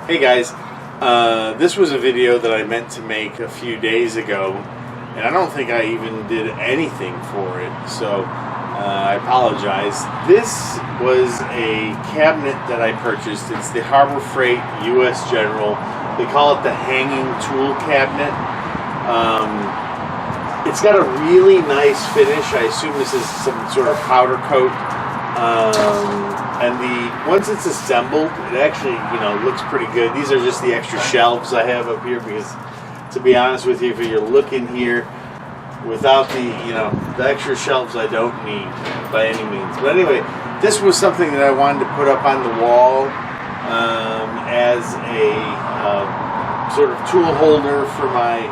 Hey guys, this was a video that I meant to make a few days ago, and I don't think I even did anything for it, so I apologize. This was a cabinet that I purchased. It's the Harbor Freight U.S. General. They call it the hanging tool cabinet. It's got a really nice finish. I assume this is some sort of powder coat. And once it's assembled, it actually, looks pretty good. These are just the extra shelves I have up here because, to be honest with you, if you're looking here, without the extra shelves, I don't need by any means. But anyway, this was something that I wanted to put up on the wall as a sort of tool holder for my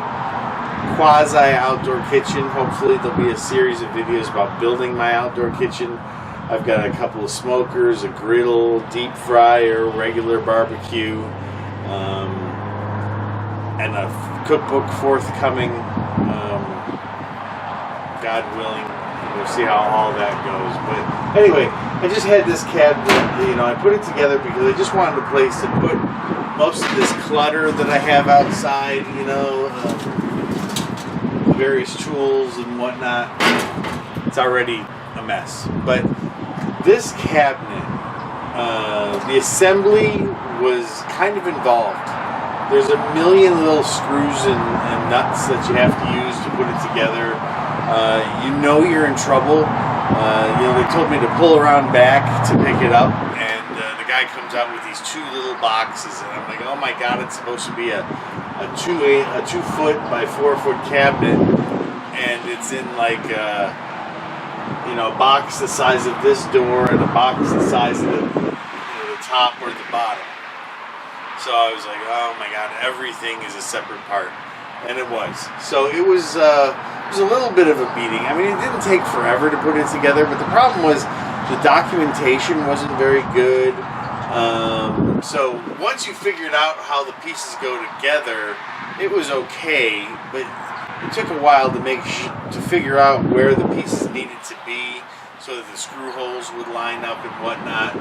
quasi-outdoor kitchen. Hopefully there'll be a series of videos about building my outdoor kitchen. I've got a couple of smokers, a griddle, deep fryer, regular barbecue, and a cookbook forthcoming, God willing. We'll see how all that goes. But anyway, I just had this cabinet, I put it together because I just wanted a place to put most of this clutter that I have outside, various tools and whatnot. It's already a mess. But this cabinet, the assembly was kind of involved. There's a million little screws and nuts that you have to use to put it together. You're in trouble. They told me to pull around back to pick it up, and the guy comes out with these two little boxes, and I'm like, oh my god, it's supposed to be a 2 foot by 4 foot cabinet, and it's in like a box the size of this door and a box the size of the top or the bottom. So I was like, oh my god, everything is a separate part, and it was. So it was a little bit of a beating. I mean, it didn't take forever to put it together, but the problem was the documentation wasn't very good. So once you figured out how the pieces go together, it was okay, but it took a while to figure out where the pieces needed to be so that the screw holes would line up and whatnot.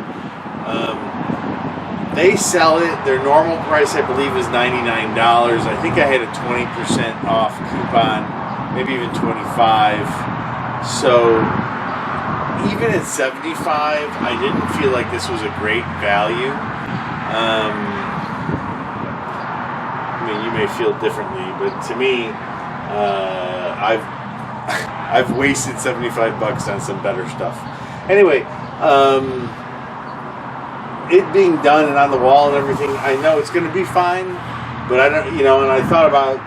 They sell it. Their normal price, I believe, is $99. I think I had a 20% off coupon, maybe even 25. So even at $75, I didn't feel like this was a great value. You may feel differently, but to me, I've wasted $75 on some better stuff. Anyway, it being done and on the wall and everything, I know it's going to be fine, but I don't, and I thought about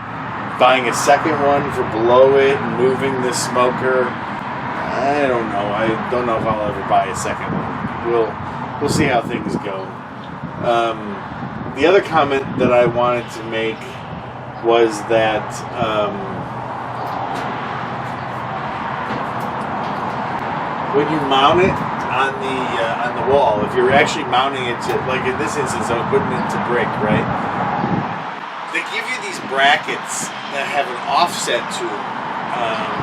buying a second one for below it and moving this smoker. I don't know. I don't know if I'll ever buy a second one. We'll see how things go. The other comment that I wanted to make was that when you mount it on the wall, if you're actually mounting it to, like in this instance, I was putting it to brick, right? They give you these brackets that have an offset to them,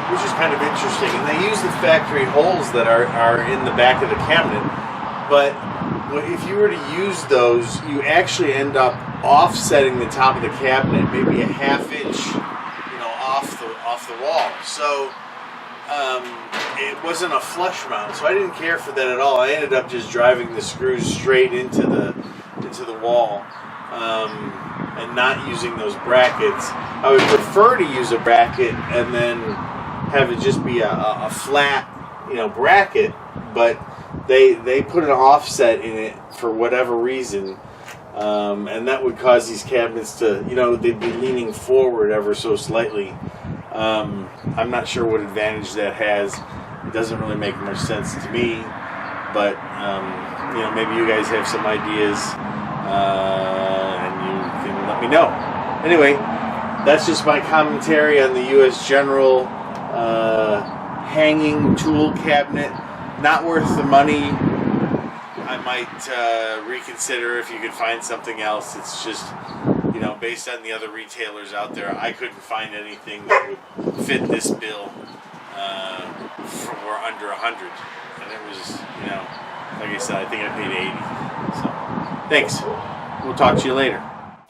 which is kind of interesting, and they use the factory holes that are in the back of the cabinet. But if you were to use those, you actually end up offsetting the top of the cabinet, maybe a ½ inch, off the wall. So it wasn't a flush mount, so I didn't care for that at all. I ended up just driving the screws straight into the wall, and not using those brackets. I would prefer to use a bracket and then have it just be a flat, bracket, but they put an offset in it for whatever reason, and that would cause these cabinets to, they'd be leaning forward ever so slightly. I'm not sure what advantage that has. It doesn't really make much sense to me, but maybe you guys have some ideas, and you can let me know. Anyway, that's just my commentary on the U.S. General hanging tool cabinet. Not worth the money. I might reconsider if you could find something else. It's just, based on the other retailers out there, I couldn't find anything that would fit this bill for under $100. And it was, like I said, I think I paid $80. So, thanks. We'll talk to you later.